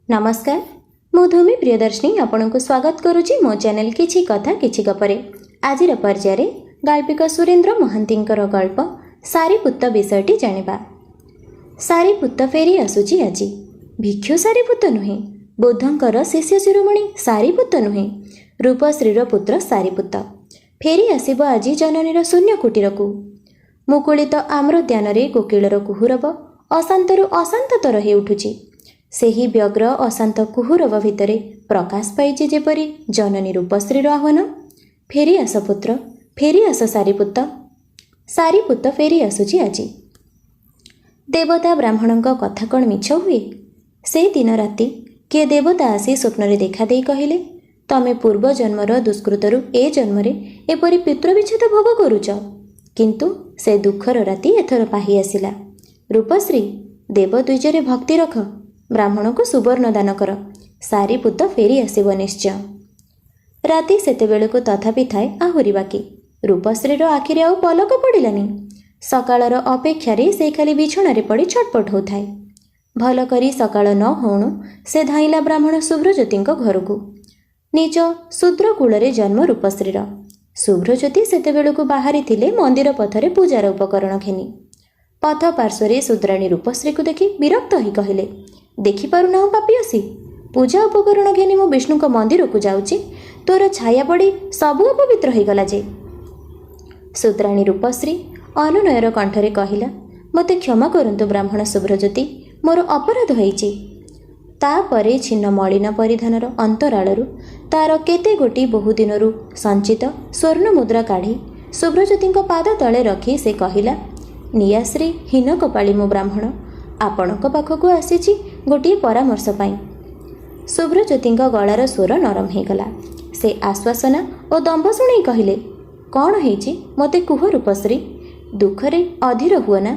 नमस्कार मु धूमि प्रियदर्शिनी आपण को स्वागत करुच्ची मो चैनल किछि कथा किछि गपरे। आज पर्याय गाल्पिक सुरेन्द्र महांतींकर गल्प सारीपुत्त विषयटी जानिबा। सारीपुत्त फेरी आसुची आजी। भिक्षु सारीपुत्त नुहे, बुद्धंकर शिष्य शिरोमणि सारीपुत्त नुहे, रूपश्रीर पुत्र सारीपुत्त फेरी आसिब आजी जननीर शून्य कुटीरकू। मुकुलित आम्रोद्यान रे कोकिलर कुहुरब अशांतरू अशांततर हे उठुची। ସେହି ବ୍ୟଗ୍ର ଅଶାନ୍ତ କୁହୁରବ ଭିତରେ ପ୍ରକାଶ ପାଇଛି ଯେପରି ଜନନୀ ରୂପଶ୍ରୀର ଆହ୍ୱାନ, ଫେରି ଆସ ପୁତ୍ର, ଫେରି ଆସ ସାରିପୁତ୍ତ। ସାରିପୁତ୍ତ ଫେରି ଆସୁଛି ଆଜି। ଦେବତା ବ୍ରାହ୍ମଣଙ୍କ କଥା କ'ଣ ମିଛ ହୁଏ? ସେ ଦିନ ରାତି କିଏ ଦେବତା ଆସି ସ୍ୱପ୍ନରେ ଦେଖାଦେଇ କହିଲେ, ତମେ ପୂର୍ବ ଜନ୍ମର ଦୁଷ୍କୃତରୁ ଏ ଜନ୍ମରେ ଏପରି ପିତୃବିଚ୍ଛେଦ ଭୋଗ କରୁଛ। କିନ୍ତୁ ସେ ଦୁଃଖର ରାତି ଏଥର ପାହି ଆସିଲା। ରୂପଶ୍ରୀ, ଦେବ ଦ୍ୱିଜରେ ଭକ୍ତି ରଖ, ବ୍ରାହ୍ମଣକୁ ସୁବର୍ଣ୍ଣ ଦାନ କର, ସାରିପୁତ୍ତ ଫେରି ଆସିବ ନିଶ୍ଚୟ। ରାତି ସେତେବେଳକୁ ତଥାପି ଥାଏ ଆହୁରି ବାକି। ରୂପଶ୍ରୀର ଆଖିରେ ଆଉ ପଲକ ପଡ଼ିଲାନି। ସକାଳର ଅପେକ୍ଷାରେ ସେ ଖାଲି ବିଛଣାରେ ପଡ଼ି ଛଟପଟ ହେଉଥାଏ। ଭଲ କରି ସକାଳ ନ ହଉଣୁ ସେ ଧାଇଁଲା ବ୍ରାହ୍ମଣ ଶୁଭ୍ରଜ୍ୟୋତିଙ୍କ ଘରକୁ। ନିଜ ଶୂଦ୍ର କୂଳରେ ଜନ୍ମ ରୂପଶ୍ରୀର। ଶୁଭ୍ରଜ୍ୟୋତି ସେତେବେଳକୁ ବାହାରିଥିଲେ ମନ୍ଦିର ପଥରେ ପୂଜାର ଉପକରଣ ଘେନି। ପଥ ପାର୍ଶ୍ୱରେ ଶୂଦ୍ରାଣୀ ରୂପଶ୍ରୀକୁ ଦେଖି ବିରକ୍ତ ହୋଇ କହିଲେ, ଦେଖିପାରୁନାହୁଁ ପାପିଅସି, ପୂଜା ଉପକରଣ ଘେନି ମୁଁ ବିଷ୍ଣୁଙ୍କ ମନ୍ଦିରକୁ ଯାଉଛି, ତୋର ଛାୟା ପଡ଼ି ସବୁ ଅପବିତ୍ର ହୋଇଗଲା ଯେ। ଶୂଦ୍ରାଣୀ ରୂପଶ୍ରୀ ଅନୁନୟର କଣ୍ଠରେ କହିଲା, ମୋତେ କ୍ଷମା କରନ୍ତୁ ବ୍ରାହ୍ମଣ ଶୁଭ୍ରଜ୍ୟୋତି, ମୋର ଅପରାଧ ହୋଇଛି। ତାପରେ ଛିନ୍ନ ମଳିନ ପରିଧାନର ଅନ୍ତରାଳରୁ ତାର କେତେ ଗୋଟି ବହୁଦିନରୁ ସଞ୍ଚିତ ସ୍ୱର୍ଣ୍ଣ ମୁଦ୍ରା କାଢ଼ି ଶୁଭ୍ରଜ୍ୟୋତିଙ୍କ ପାଦ ତଳେ ରଖି ସେ କହିଲା, ନିଆଶ୍ରୀ ହୀନ କପାଳି ମୁଁ ବ୍ରାହ୍ମଣ, ଆପଣଙ୍କ ପାଖକୁ ଆସିଛି ଗୋଟିଏ ପରାମର୍ଶ ପାଇଁ। ଶୁଭ୍ରଜ୍ୟୋତିଙ୍କ ଗଳାର ସ୍ୱର ନରମ ହୋଇଗଲା। ସେ ଆଶ୍ୱାସନା ଓ ଦମ୍ଭ ଶୁଣେଇ କହିଲେ, କ'ଣ ହେଇଛି ମୋତେ କୁହ ରୂପଶ୍ରୀ, ଦୁଃଖରେ ଅଧୀର ହୁଅ ନା।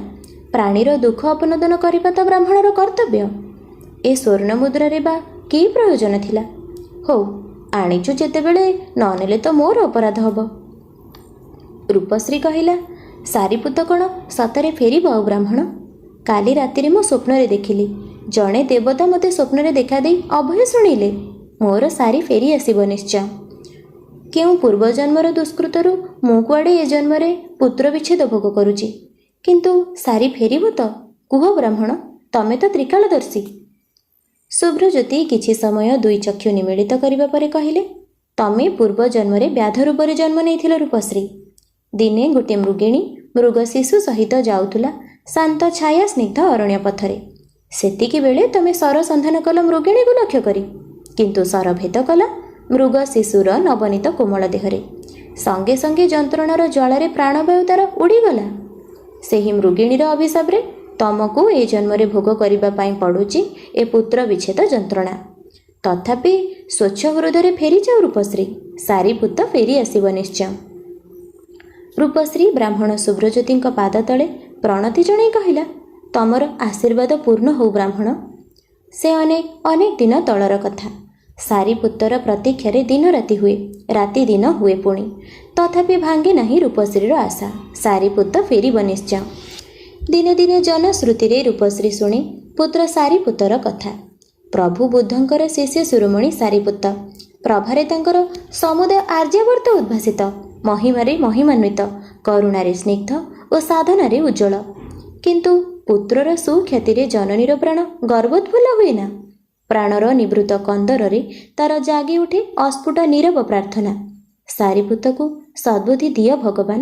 ପ୍ରାଣୀର ଦୁଃଖ ଅପନୋଦନ କରିବା ତ ବ୍ରାହ୍ମଣର କର୍ତ୍ତବ୍ୟ। ଏ ସ୍ୱର୍ଣ୍ଣ ମୁଦ୍ରାରେ ବା କି ପ୍ରୟୋଜନ ଥିଲା? ହଉ, ଆଣିଛୁ ଯେତେବେଳେ ନ ନେଲେ ତ ମୋର ଅପରାଧ ହେବ। ରୂପଶ୍ରୀ କହିଲା, ସାରିପୁତ୍ତ କ'ଣ ସତରେ ଫେରିବ ଆଉ ବ୍ରାହ୍ମଣ? କାଲି ରାତିରେ ମୁଁ ସ୍ୱପ୍ନରେ ଦେଖିଲି, ଜଣେ ଦେବତା ମୋତେ ସ୍ୱପ୍ନରେ ଦେଖାଦେଇ ଅଭୟ ଶୁଣିଲେ, ମୋର ସାରି ଫେରି ଆସିବ ନିଶ୍ଚୟ। କେଉଁ ପୂର୍ବଜନ୍ମର ଦୁଷ୍କୃତରୁ ମୁଁ କୁଆଡ଼େ ଏ ଜନ୍ମରେ ପୁତ୍ର ବିଚ୍ଛେଦ ଭୋଗ କରୁଛି, କିନ୍ତୁ ସାରି ଫେରିବ ତ? କୁହ ବ୍ରାହ୍ମଣ, ତମେ ତ ତ୍ରିକାଳଦର୍ଶୀ। ଶୁଭ୍ରଜ୍ୟୋତି କିଛି ସମୟ ଦୁଇ ଚକ୍ଷୁ ନିମୀଳିତ କରିବା ପରେ କହିଲେ, ତମେ ପୂର୍ବ ଜନ୍ମରେ ବ୍ୟାଧ ରୂପରେ ଜନ୍ମ ନେଇଥିଲ ରୂପଶ୍ରୀ। ଦିନେ ଗୋଟିଏ ମୃଗିଣୀ ମୃଗ ଶିଶୁ ସହିତ ଯାଉଥିଲା ଶାନ୍ତ ଛାୟା ସ୍ନିଗ୍ଧ ଅରଣ୍ୟ ପଥରେ। ସେତିକି ବେଳେ ତମେ ସର ସନ୍ଧାନ କଲ ମୃଗିଣୀକୁ ଲକ୍ଷ୍ୟ କରି, କିନ୍ତୁ ସର ଭେଦ କଲା ମୃଗ ଶିଶୁର ନବନୀତ କୋମଳ ଦେହରେ। ସଙ୍ଗେ ସଙ୍ଗେ ଯନ୍ତ୍ରଣାର ଜ୍ୱାଳାରେ ପ୍ରାଣବାୟୁ ତାର ଉଡ଼ିଗଲା। ସେହି ମୃଗିଣୀର ଅଭିଶାପରେ ତମକୁ ଏ ଜନ୍ମରେ ଭୋଗ କରିବା ପାଇଁ ପଡ଼ୁଛି ଏ ପୁତ୍ର ବିଚ୍ଛେଦ ଯନ୍ତ୍ରଣା। ତଥାପି ସ୍ୱଚ୍ଛ ହୃଦୟରେ ଫେରିଯାଉ ରୂପଶ୍ରୀ, ସାରିପୁତ୍ତ ଫେରି ଆସିବ ନିଶ୍ଚୟ। ରୂପଶ୍ରୀ ବ୍ରାହ୍ମଣ ଶୁଭ୍ରଜ୍ୟୋତିଙ୍କ ପାଦ ତଳେ ପ୍ରଣତି ଜଣାଇ କହିଲା, ତମର ଆଶୀର୍ବାଦ ପୂର୍ଣ୍ଣ ହଉ ବ୍ରାହ୍ମଣ। ସେ ଅନେକ ଦିନ ତଳର କଥା। ସାରିପୁତ୍ତର ପ୍ରତୀକ୍ଷାରେ ଦିନ ରାତି ହୁଏ, ରାତି ଦିନ ହୁଏ ପୁଣି, ତଥାପି ଭାଙ୍ଗେ ନାହିଁ ରୂପଶ୍ରୀର ଆଶା, ସାରିପୁତ୍ତ ଫେରିବ ନିଶ୍ଚୟ। ଦିନେ ଦିନେ ଜନଶ୍ରୁତିରେ ରୂପଶ୍ରୀ ଶୁଣେ ପୁତ୍ର ସାରିପୁତ୍ତର କଥା। ପ୍ରଭୁ ବୁଦ୍ଧଙ୍କର ଶିଷ୍ୟ ଶିରୋମଣି ସାରିପୁତ୍ତ, ପ୍ରଭାରେ ତାଙ୍କର ସମୁଦାୟ ଆର୍ଯ୍ୟାବର୍ତ୍ତ ଉଦ୍ଭାସିତ, ମହିମାରେ ମହିମାନ୍ୱିତ, କରୁଣାରେ ସ୍ନିଗ୍ଧ ଓ ସାଧନାରେ ଉଜ୍ଜ୍ୱଳ। କିନ୍ତୁ ପୁତ୍ରର ସୁଖ୍ୟାତିରେ ଜନନୀର ପ୍ରାଣ ଗର୍ଭୋତ୍ଫୁଲ୍ଲ ହୁଏ ନା। ପ୍ରାଣର ନିବୃତ କନ୍ଦରରେ ତାର ଜାଗି ଉଠେ ଅସ୍ଫୁଟ ନୀରବ ପ୍ରାର୍ଥନା, ସାରିପୁତ୍ତକୁ ସଦ୍ବୁଦ୍ଧି ଦିଅ ଭଗବାନ,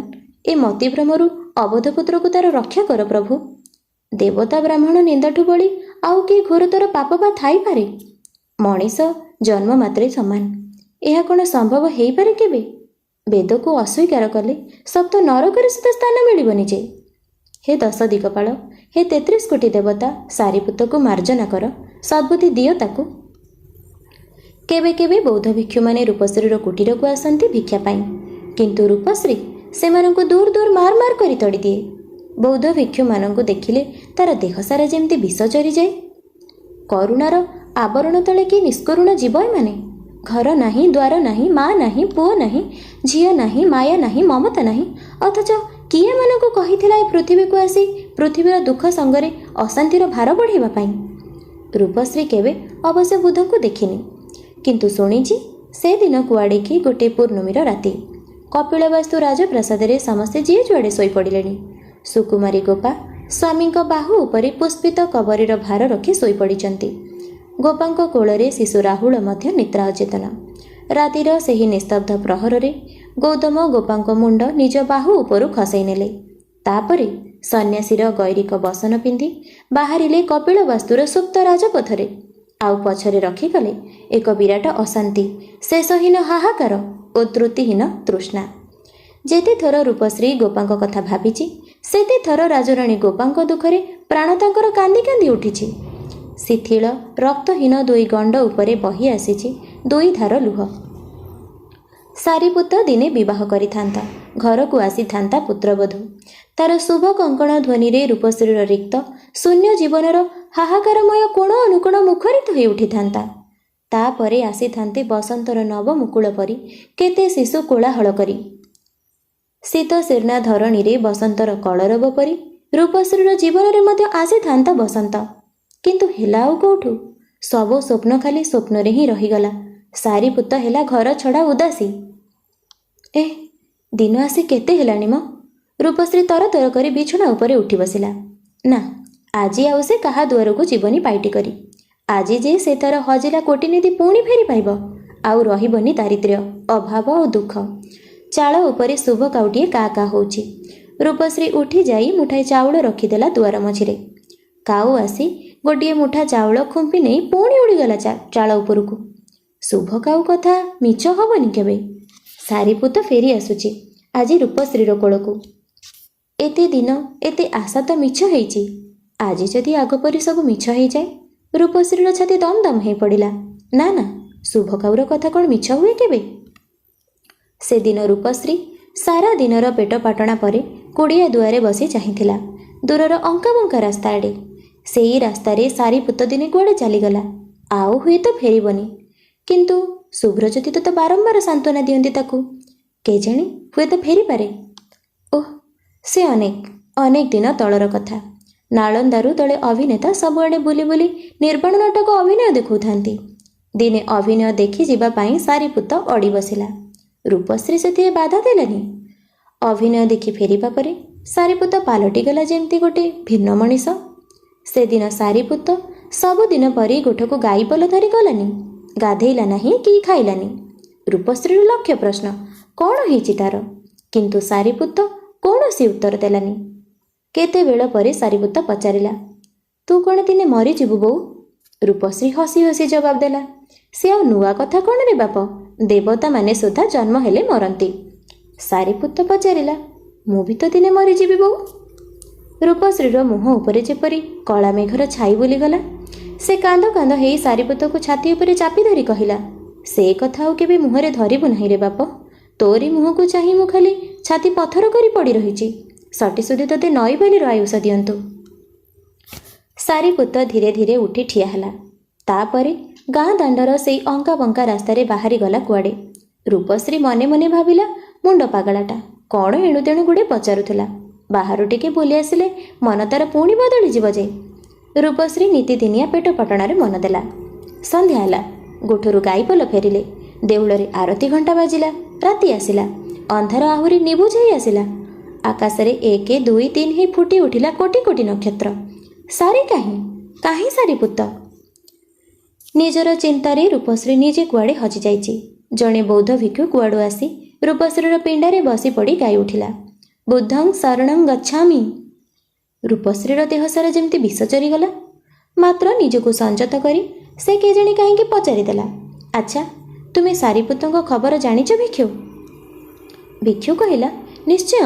ଏ ମତିଭ୍ରମରୁ ଅବୋଧପୁତ୍ରକୁ ତାର ରକ୍ଷା କର ପ୍ରଭୁ। ଦେବତା ବ୍ରାହ୍ମଣ ନିନ୍ଦାଠୁ ବଳି ଆଉ କି ଘୋରତର ପାପ ବା ଥାଇପାରେ? ମଣିଷ ଜନ୍ମ ମାତ୍ରେ ସମାନ, ଏହା କ'ଣ ସମ୍ଭବ ହେଇପାରେ କେବେ? ବେଦକୁ ଅସ୍ୱୀକାର କଲେ ସପ୍ତ ନରକରେ ସୁଦ୍ଧା ସ୍ଥାନ ମିଳିବନି ଯେ। ହେ 10 ଦିଗପାଳ, ହେ 33 କୋଟି ଦେବତା, ସାରିପୁତ୍ତକୁ ମାର୍ଜନା କର, ସଦ୍ବୁଦ୍ଧି ଦିଅ ତାକୁ। କେବେ କେବେ ବୌଦ୍ଧ ଭିକ୍ଷୁମାନେ ରୂପଶ୍ରୀର କୁଟୀରକୁ ଆସନ୍ତି ଭିକ୍ଷା ପାଇଁ, କିନ୍ତୁ ରୂପଶ୍ରୀ ସେମାନଙ୍କୁ ଦୂର ଦୂର ମାର ମାର କରି ତଡ଼ିଦିଏ। ବୌଦ୍ଧ ଭିକ୍ଷୁମାନଙ୍କୁ ଦେଖିଲେ ତାର ଦେହ ସାରା ଯେମିତି ବିଷ ଚରିଯାଏ। କରୁଣାର ଆବରଣ ତଳେ କି ନିଷ୍କରୁଣ ଜୀବ ଏମାନେ। ଘର ନାହିଁ, ଦ୍ୱାର ନାହିଁ, ମା ନାହିଁ, ପୁଅ ନାହିଁ, ଝିଅ ନାହିଁ, ମାୟା ନାହିଁ, ମମତା ନାହିଁ, ଅଥଚ କିଏ ଏମାନଙ୍କୁ କହିଥିଲା ଏ ପୃଥିବୀକୁ ଆସି ପୃଥିବୀର ଦୁଃଖ ସଙ୍ଗରେ ଅଶାନ୍ତିର ଭାର ବଢ଼ାଇବା ପାଇଁ? ରୂପଶ୍ରୀ କେବେ ଅବଶ୍ୟ ବୁଧଙ୍କୁ ଦେଖିନି, କିନ୍ତୁ ଶୁଣିଛି ସେଦିନ କୁଆଡ଼େ କି ଗୋଟିଏ ପୂର୍ଣ୍ଣମୀର ରାତି। କପିଳବାସ୍ତୁ ରାଜପ୍ରାସାଦରେ ସମସ୍ତେ ଯିଏ ଯୁଆଡ଼େ ଶୋଇପଡ଼ିଲେଣି। ସୁକୁମାରୀ ଗୋପା ସ୍ୱାମୀଙ୍କ ବାହୁ ଉପରେ ପୁଷ୍ପିତ କବରୀର ଭାର ରଖି ଶୋଇପଡ଼ିଛନ୍ତି। ଗୋପାଙ୍କ କୋଳରେ ଶିଶୁ ରାହୁଳ ମଧ୍ୟ ନିଦ୍ରା ଅଚେତନ। ରାତିର ସେହି ନିସ୍ତବ୍ଧ ପ୍ରହରରେ ଗୌତମ ଗୋପାଙ୍କ ମୁଣ୍ଡ ନିଜ ବାହୁ ଉପରୁ ଖସେଇ ନେଲେ। ତାପରେ ସନ୍ନ୍ୟାସୀର ଗୈରିକ ବସନ ପିନ୍ଧି ବାହାରିଲେ କପିଳବାସ୍ତୁର ସୁପ୍ତ ରାଜପଥରେ। ଆଉ ପଛରେ ରଖିଗଲେ ଏକ ବିରାଟ ଅଶାନ୍ତି, ଶେଷହୀନ ହାହାକାର ଓ ତ୍ରୁଟିହୀନ ତୃଷ୍ଣା। ଯେତେଥର ରୂପଶ୍ରୀ ଗୋପାଙ୍କ କଥା ଭାବିଛି, ସେତେଥର ରାଜରାଣୀ ଗୋପାଙ୍କ ଦୁଃଖରେ ପ୍ରାଣ ତାଙ୍କର କାନ୍ଦି କାନ୍ଦି ଉଠିଛି। ଶିଥିଳ ରକ୍ତହୀନ ଦୁଇ ଗଣ୍ଡ ଉପରେ ବହି ଆସିଛି ଦୁଇ ଧାର ଲୁହ। ସାରିପୁତ ଦିନେ ବିବାହ କରିଥାନ୍ତା, ଘରକୁ ଆସିଥାନ୍ତା ପୁତ୍ରବଧୂ। ତାର ଶୁଭ କଙ୍କଣ ଧ୍ୱନିରେ ରୂପଶ୍ରୀର ରିକ୍ତ ଶୂନ୍ୟ ଜୀବନର ହାହାକାରମୟ କୋଣ ଅନୁକୋଣ ମୁଖରିତ ହୋଇ ଉଠିଥାନ୍ତା। ତାପରେ ଆସିଥାନ୍ତେ ବସନ୍ତର ନବ ମୁକୁଳ ପରି କେତେ ଶିଶୁ କୋଳାହଳ କରି। ଶୀତ ଶୀର୍ଣ୍ଣା ଧରଣୀରେ ବସନ୍ତର କଳରବ ପରି ରୂପଶ୍ରୀର ଜୀବନରେ ମଧ୍ୟ ଆସିଥାନ୍ତା ବସନ୍ତ। କିନ୍ତୁ ହେଲା ଆଉ କୋଉଠୁ? ସବୁ ସ୍ୱପ୍ନ ଖାଲି ସ୍ୱପ୍ନରେ ହିଁ ରହିଗଲା। ସାରିପୁତ ହେଲା ଘର ଛଡ଼ା ଉଦାସୀ। ଦିନ ଆସି କେତେ ହେଲାଣି ମ? ରୂପଶ୍ରୀ ତରତର କରି ବିଛଣା ଉପରେ ଉଠି ବସିଲା। ନା, ଆଜି ଆଉ ସେ କାହା ଦୁଆରକୁ ଯିବନି ପାଇଟି କରି। ଆଜି ଯେ ସେ ତାର ହଜିଲା କୋଟିନିଧି ପୁଣି ଫେରି ପାଇବ। ଆଉ ରହିବନି ଦାରିଦ୍ର୍ୟ, ଅଭାବ ଓ ଦୁଃଖ। ଚାଳ ଉପରେ ଶୁଭ କାଉଟିଏ କା କା ହେଉଛି। ରୂପଶ୍ରୀ ଉଠି ଯାଇ ମୁଠାଏ ଚାଉଳ ରଖିଦେଲା ଦୁଆର ମଝିରେ। କାଉ ଆସି ଗୋଟିଏ ମୁଠା ଚାଉଳ ଖୁମ୍ପି ନେଇ ପୁଣି ଉଡ଼ିଗଲା ଚାଳ ଉପରକୁ। ଶୁଭ କାଉ କଥା ମିଛ ହବନି କେବେ। ସାରିପୁତ ଫେରି ଆସୁଛି ଆଜି ରୂପଶ୍ରୀର କୋଳକୁ। ଏତେ ଦିନ ଏତେ ଆଶା ତ ମିଛ ହେଇଛି। ଆଜି ଯଦି ଆଗ ପରି ସବୁ ମିଛ ହେଇଯାଏ? ରୂପଶ୍ରୀର ଛାତି ଦମ ଦମ ହେଇ ପଡ଼ିଲା। ନା ନା, ଶୁଭ କାଉର କଥା କ'ଣ ମିଛ ହୁଏ କେବେ? ସେଦିନ ରୂପଶ୍ରୀ ସାରା ଦିନର ପେଟ ପାଟଣା ପରେ କୁଡ଼ିଆ ଦୁଆରେ ବସି ଚାହିଁଥିଲା ଦୂରର ଅଙ୍କାବଙ୍କା ରାସ୍ତା ଆଡ଼େ। ସେଇ ରାସ୍ତାରେ ସାରିପୁତ ଦିନେ କୁଆଡ଼େ ଚାଲିଗଲା, ଆଉ ହୁଏତ ଫେରିବନି। କିନ୍ତୁ ଶୁଭ୍ରଜ୍ୟୋତି ତ ବାରମ୍ବାର ସାନ୍ତ୍ୱନା ଦିଅନ୍ତି ତାକୁ। କେଜାଣି ହୁଏତ ଫେରିପାରେ। ସେ ଅନେକ ଦିନ ତଳର କଥା। ନାଳନ୍ଦାରୁ ଦଳେ ଅଭିନେତା ସବୁଆଡ଼େ ବୁଲି ବୁଲି ନିର୍ବାଣ ନାଟକ ଅଭିନୟ ଦେଖାଉଥାନ୍ତି। ଦିନେ ଅଭିନୟ ଦେଖି ଯିବା ପାଇଁ ସାରିପୁତ ଅଡ଼ି ବସିଲା। ରୂପଶ୍ରୀ ସେଥିରେ ବାଧା ଦେଲାନି। ଅଭିନୟ ଦେଖି ଫେରିବା ପରେ ସାରିପୁତ ପାଲଟିଗଲା ଯେମିତି ଗୋଟେ ଭିନ୍ନ ମଣିଷ। ସେଦିନ ସାରିପୁତ ସବୁଦିନ ପରି ଗୋଠକୁ ଗାଈ ପଲ ଧରି ଗଲାନି, ଗାଧେଇଲା ନାହିଁ କି ଖାଇଲାନି। ରୂପଶ୍ରୀର ଲକ୍ଷ୍ୟ ପ୍ରଶ୍ନ, କ'ଣ ହେଇଛି ତାର? କିନ୍ତୁ ସାରିପୁତ କୌଣସି ଉତ୍ତର ଦେଲାନି। କେତେବେଳ ପରେ ସାରିପୁତ ପଚାରିଲା, ତୁ କ'ଣ ଦିନେ ମରିଯିବୁ ବୋଉ? ରୂପଶ୍ରୀ ହସି ହସି ଜବାବ ଦେଲା, ସେ ଆଉ ନୂଆ କଥା କ'ଣ ରେ ବାପ, ଦେବତାମାନେ ସୁଦ୍ଧା ଜନ୍ମ ହେଲେ ମରନ୍ତି। ସାରିପୁତ ପଚାରିଲା, ମୁଁ ବି ତ ଦିନେ ମରିଯିବି ବୋଉ। ରୂପଶ୍ରୀର ମୁହଁ ଉପରେ ଯେପରି କଳା ମେଘର ଛାଇ ବୁଲିଗଲା। ସେ କାନ୍ଦ କାନ୍ଦ ହେଇ ସାରିପୁତକୁ ଛାତି ଉପରେ ଚାପି ଧରି କହିଲା, ସେ କଥା ଆଉ କେବେ ମୁହଁରେ ଧରିବୁ ନାହିଁ ରେ ବାପ। ତୋରି ମୁହଁକୁ ଚାହିଁ ମୁଁ ଖାଲି ଛାତି ପଥର କରି ପଡ଼ି ରହିଛି। ସଟି ସୁଧି ତୋତେ ନଈ ବାଲିର ଆୟୁଷ ଦିଅନ୍ତୁ। ସାରିପୁତ ଧୀରେ ଧୀରେ ଉଠି ଠିଆ ହେଲା। ତାପରେ ଗାଁ ଦାଣ୍ଡର ସେଇ ଅଙ୍କା ବଙ୍କା ରାସ୍ତାରେ ବାହାରି ଗଲା କୁଆଡ଼େ। ରୂପଶ୍ରୀ ମନେ ମନେ ଭାବିଲା, ମୁଣ୍ଡ ପାଗଳାଟା କ'ଣ ଏଣୁତେଣୁ ଗୁଡ଼େ ପଚାରୁଥିଲା। ବାହାରୁ ଟିକେ ବୁଲି ଆସିଲେ ମନ ତାର ପୁଣି ବଦଳିଯିବ ଯେ। ରୂପଶ୍ରୀ ନୀତିଦିନିଆ ପେଟ ପାଟଣାରେ ମନ ଦେଲା। ସନ୍ଧ୍ୟା ହେଲା। ଗୋଠରୁ ଗାଈପଲ ଫେରିଲେ। ଦେଉଳରେ ଆରତି ଘଣ୍ଟା ବାଜିଲା। ରାତି ଆସିଲା। ଅନ୍ଧାର ଆହୁରି ନିବୁଜ ହେଇ ଆସିଲା। ଆକାଶରେ 1, 2, 3 ହେଇ ଫୁଟି ଉଠିଲା କୋଟି କୋଟି ନକ୍ଷତ୍ର। ସାରି କାହିଁ ସାରିପୁତ? ନିଜର ଚିନ୍ତାରେ ରୂପଶ୍ରୀ ନିଜେ କୁଆଡ଼େ ହଜିଯାଇଛି। ଜଣେ ବୌଦ୍ଧ ଭିକ୍ଷୁ କୁଆଡ଼ୁ ଆସି ରୂପଶ୍ରୀର ପିଣ୍ଡାରେ ବସି ପଡ଼ି ଗାଇ ଉଠିଲା, ବୁଦ୍ଧଂ ଶରଣଂ ଗଚ୍ଛାମି। ରୂପଶ୍ରୀର ଦେହ ସାରା ଯେମିତି ବିଷ ଚରିଗଲା। ମାତ୍ର ନିଜକୁ ସଂଯତ କରି ସେ କେଜାଣି କାହିଁକି ପଚାରିଦେଲା, ଆଚ୍ଛା, ତୁମେ ସାରିପୁତଙ୍କ ଖବର ଜାଣିଛ ଭିକ୍ଷୁ? ଭିକ୍ଷୁ କହିଲା, ନିଶ୍ଚୟ,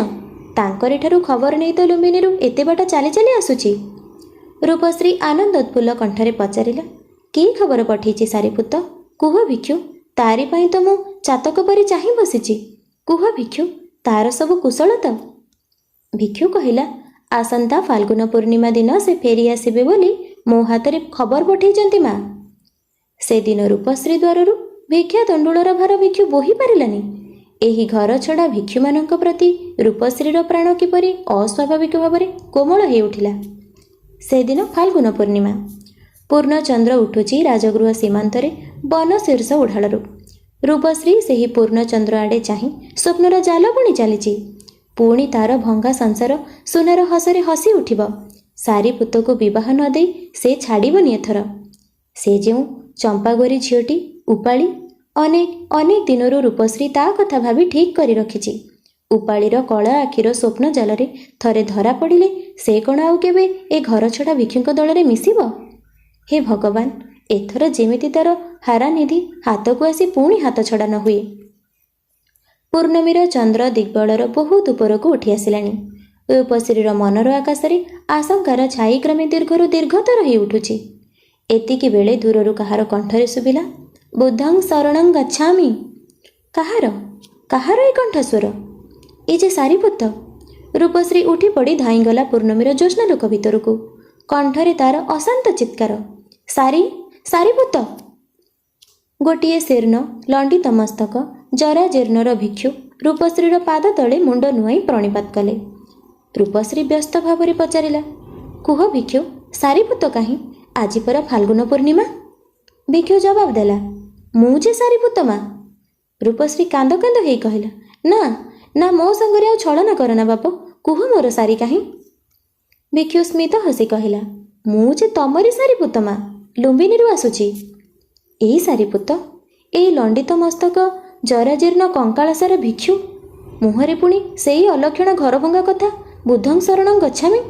ତାଙ୍କରିଠାରୁ ଖବର ନେଇ ତ ଲୁମ୍ବିନୀରୁ ଏତେ ବାଟ ଚାଲି ଚାଲି ଆସୁଛି। ରୂପଶ୍ରୀ ଆନନ୍ଦୋତ୍ଫୁଲ୍ଲ କଣ୍ଠରେ ପଚାରିଲା, କି ଖବର ପଠେଇଛି ସାରିପୁତ? କୁହ ଭିକ୍ଷୁ, ତାରି ପାଇଁ ତ ମୁଁ ଚାତକ ପରି ଚାହିଁ ବସିଛି। କୁହ ଭିକ୍ଷୁ, ତାର ସବୁ କୁଶଳ ତ? ଭିକ୍ଷୁ କହିଲା, ଆସନ୍ତା ଫାଲ୍ଗୁନ ପୂର୍ଣ୍ଣିମା ଦିନ ସେ ଫେରି ଆସିବେ ବୋଲି ମୋ ହାତରେ ଖବର ପଠେଇଛନ୍ତି ମା। ସେଦିନ ରୂପଶ୍ରୀ ଦ୍ୱାରରୁ ଭିକ୍ଷା ଦଣ୍ଡୁଳର ଭାର ଭିକ୍ଷୁ ବୋହି ପାରିଲାନି। ଏହି ଘର ଛଡ଼ା ଭିକ୍ଷୁମାନଙ୍କ ପ୍ରତି ରୂପଶ୍ରୀର ପ୍ରାଣ କିପରି ଅସ୍ୱାଭାବିକ ଭାବରେ କୋମଳ ହେଇ ଉଠିଲା। ସେଦିନ ଫାଲ୍ଗୁନ ପୂର୍ଣ୍ଣିମା। ପୂର୍ଣ୍ଣଚନ୍ଦ୍ର ଉଠୁଛି ରାଜଗୃହ ସୀମାନ୍ତରେ ବନ ଶୀର୍ଷ ଉଢାଳରୁ। ରୂପଶ୍ରୀ ସେହି ପୂର୍ଣ୍ଣଚନ୍ଦ୍ର ଆଡ଼େ ଚାହିଁ ସ୍ୱପ୍ନର ଜାଲ ବୁଣି ଚାଲିଛି। ପୁଣି ତାର ଭଙ୍ଗା ସଂସାର ସୁନାର ହସରେ ହସି ଉଠିବ। ସାରିପୁତକୁ ବିବାହ ନ ଦେଇ ସେ ଛାଡ଼ିବନି ଏଥର। ସେ ଯେଉଁ ଚମ୍ପାଗୋରୀ ଝିଅଟି ଉପାଳି, ଅନେକ ଦିନରୁ ରୂପଶ୍ରୀ ତା କଥା ଭାବି ଠିକ୍ କରି ରଖିଛି। ଉପାଳିର କଳା ଆଖିର ସ୍ୱପ୍ନ ଜାଲରେ ଥରେ ଧରା ପଡ଼ିଲେ ସେ କ'ଣ ଆଉ କେବେ ଏ ଘରଛଡ଼ା ଭିକ୍ଷୁଙ୍କ ଦଳରେ ମିଶିବ? ହେ ଭଗବାନ, ଏଥର ଯେମିତି ତାର ହାରାନିଧି ହାତକୁ ଆସି ପୁଣି ହାତଛଡ଼ା ନ ହୁଏ। ପୂର୍ଣ୍ଣମୀର ଚନ୍ଦ୍ର ଦିଗ୍ବଳର ବହୁତ ଉପରକୁ ଉଠି ଆସିଲାଣି। ରୂପଶ୍ରୀର ମନର ଆକାଶରେ ଆଶଙ୍କାର ଛାଇ କ୍ରମେ ଦୀର୍ଘରୁ ଦୀର୍ଘତର ହେଇ ଉଠୁଛି। ଏତିକି ବେଳେ ଦୂରରୁ କାହାର କଣ୍ଠରେ ଶୁଭିଲା, ବୁଦ୍ଧଂ ଶରଣଂ ଗଚ୍ଛାମି। କାହାର ଏ କଣ୍ଠସ୍ୱର? ଏ ଯେ ସାରିପୁତ। ରୂପଶ୍ରୀ ଉଠି ପଡ଼ି ଧାଇଁଗଲା ପୂର୍ଣ୍ଣମୀର ଜ୍ୟୋତ୍ସ୍ନାଲୋକ ଭିତରକୁ। କଣ୍ଠରେ ତାର ଅଶାନ୍ତ ଚିତ୍କାର, ସାରିପୁତ। ଗୋଟିଏ ଶୀର୍ଣ୍ଣ ଲଣ୍ଡିତ ମସ୍ତକ ଜରାଜୀର୍ଣ୍ଣର ଭିକ୍ଷୁ ରୂପଶ୍ରୀର ପାଦ ତଳେ ମୁଣ୍ଡ ନୁଆଁଇ ପ୍ରଣିପାତ କଲେ। ରୂପଶ୍ରୀ ବ୍ୟସ୍ତ ଭାବରେ ପଚାରିଲା, କୁହ ଭିକ୍ଷୁ, ସାରିପୁତ କାହିଁ? ଆଜି ପରା ଫାଲ୍ଗୁନ ପୂର୍ଣ୍ଣିମା। ଭିକ୍ଷୁ ଜବାବ ଦେଲା, ମୁଁ ଯେ ସାରିପୁତ ମା। ରୂପଶ୍ରୀ କାନ୍ଦ କାନ୍ଦ ହେଇ କହିଲା, ନା ମୋ ସାଙ୍ଗରେ ଆଉ ଛଳନା କରନା ବାପ, କୁହ ମୋର ସାରି କାହିଁ? ଭିକ୍ଷୁ ସ୍ମିତ ହସି କହିଲା, ମୁଁ ଯେ ତମରି ସାରିପୁତ ମା, ଲୁମ୍ବିନୀରୁ ଆସୁଛି। ଏଇ ସାରିପୁତ, ଏଇ ଲଣ୍ଡିତ ମସ୍ତକ ଜରାଜୀର୍ଣ୍ଣ କଙ୍କାଳସାର ଭିକ୍ଷୁ, ମୁହଁରେ ପୁଣି ସେଇ ଅଲକ୍ଷଣ ଘରଭଙ୍ଗା କଥା, ବୁଦ୍ଧଂ ଶରଣଂ ଗଚ୍ଛାମି।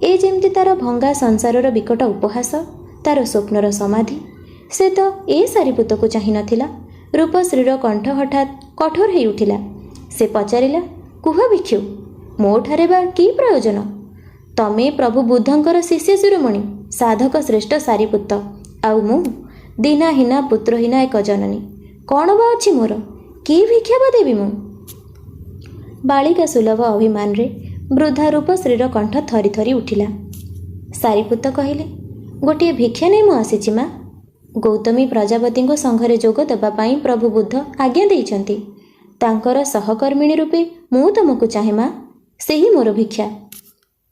ଏ ଯେମିତି ତାର ଭଙ୍ଗା ସଂସାରର ବିକଟ ଉପହାସ, ତାର ସ୍ୱପ୍ନର ସମାଧି। ସେ ତ ଏ ସାରିପୁତକୁ ଚାହିଁ ନଥିଲା। ରୂପଶ୍ରୀର କଣ୍ଠ ହଠାତ୍ କଠୋର ହେଇ ଉଠିଲା। ସେ ପଚାରିଲା, କୁହ ଭିକ୍ଷୁ, ମୋଠାରେ ବା କି ପ୍ରୟୋଜନ? ତମେ ପ୍ରଭୁ ବୁଦ୍ଧଙ୍କର ଶିଷ୍ୟ ଶିରୋମଣି ସାଧକ ଶ୍ରେଷ୍ଠ ସାରିପୁତ, ଆଉ ମୁଁ ଦୀନାହୀନା ପୁତ୍ରହୀନା ଏକ ଜନନୀ। କ'ଣ ବା ଅଛି ମୋର? କି ଭିକ୍ଷା ବା ଦେବି ମୁଁ? ବାଳିକା ସୁଲଭ ଅଭିମାନରେ ବୃଦ୍ଧା ରୂପଶ୍ରୀର କଣ୍ଠ ଥରି ଥରି ଉଠିଲା। ସାରିପୁତ କହିଲେ, ଗୋଟିଏ ଭିକ୍ଷା ନେଇ ମୁଁ ଆସିଛି ମା। ଗୌତମୀ ପ୍ରଜାପତିଙ୍କ ସଂଘରେ ଯୋଗ ଦେବା ପାଇଁ ପ୍ରଭୁ ବୁଦ୍ଧ ଆଜ୍ଞା ଦେଇଛନ୍ତି। ତାଙ୍କର ସହକର୍ମିଣୀ ରୂପେ ମୁଁ ତମକୁ ଚାହେଁ ମା, ସେହି ମୋର ଭିକ୍ଷା।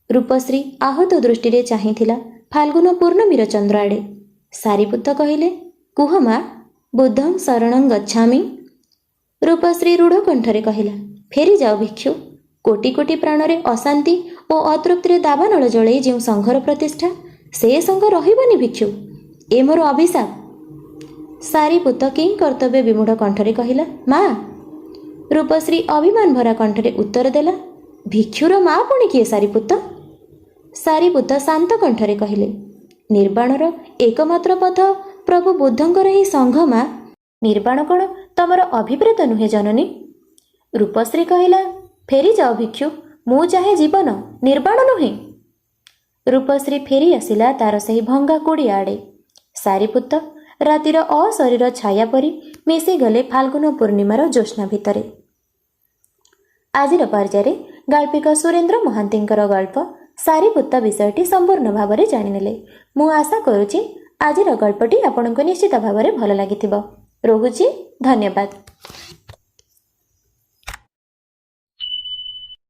ରୂପଶ୍ରୀ ଆହତ ଦୃଷ୍ଟିରେ ଚାହିଁଥିଲା ଫାଲ୍ଗୁନ ପୂର୍ଣ୍ଣମୀର ଚନ୍ଦ୍ର ଆଡ଼େ। ସାରିପୁତ କହିଲେ, କୁହ ମା, ବୁଦ୍ଧଂ ଶରଣଂ ଗଚ୍ଛାମି। ରୂପଶ୍ରୀ ରୁଢ଼ କଣ୍ଠରେ କହିଲା, ଫେରିଯାଅ ଭିକ୍ଷୁ। କୋଟି କୋଟି ପ୍ରାଣରେ ଅଶାନ୍ତି ଓ ଅତୃପ୍ତିରେ ଦାବାନଳ ଜଳେଇ ଯେଉଁ ସଂଘର ପ୍ରତିଷ୍ଠା, ସେ ସଂଘ ରହିବନି ଭିକ୍ଷୁ, ଏ ମୋର ଅଭିଶାପ। ସାରିପୁତ କିଂ କର୍ତ୍ତବ୍ୟ ବିମୂଢ଼ କଣ୍ଠରେ କହିଲା, ମା। ରୂପଶ୍ରୀ ଅଭିମାନ ଭରା କଣ୍ଠରେ ଉତ୍ତର ଦେଲା, ଭିକ୍ଷୁର ମା ପୁଣି କିଏ ସାରିପୁତ? ସାରିପୁତ ଶାନ୍ତ କଣ୍ଠରେ କହିଲେ, ନିର୍ବାଣର ଏକମାତ୍ର ପଥ ପ୍ରଭୁ ବୁଦ୍ଧଙ୍କର ଏହି ସଂଘ ମା। ନିର୍ବାଣ କ'ଣ ତମର ଅଭିପ୍ରେତ ନୁହେଁ ଜନନୀ? ରୂପଶ୍ରୀ କହିଲା, ଫେରିଯାଅ ଭିକ୍ଷୁ, ମୁଁ ଚାହେଁ ଜୀବନ, ନିର୍ବାଣ ନୁହେଁ। ରୂପଶ୍ରୀ ଫେରି ଆସିଲା ତାର ସେହି ଭଙ୍ଗା କୁଡ଼ିଆ ଆଡ଼େ। ସାରିପୁତ ରାତିର ଅଶରୀର ଛାୟା ପରି ମିଶିଗଲେ ଫାଲ୍ଗୁନ ପୂର୍ଣ୍ଣିମାର ଜ୍ୟୋତ୍ସ୍ନା ଭିତରେ। ଆଜିର ପର୍ଯ୍ୟାୟରେ ଗାଳ୍ପିକ ସୁରେନ୍ଦ୍ର ମହାନ୍ତିଙ୍କର ଗଳ୍ପ ସାରିପୁତ ବିଷୟଟି ସମ୍ପୂର୍ଣ୍ଣ ଭାବରେ ଜାଣିନେଲେ। ମୁଁ ଆଶା କରୁଛି ଆଜିର ଗଳ୍ପଟି ଆପଣଙ୍କୁ ନିଶ୍ଚିତ ଭାବରେ ଭଲ ଲାଗିଥିବ। ରହୁଛି, ଧନ୍ୟବାଦ।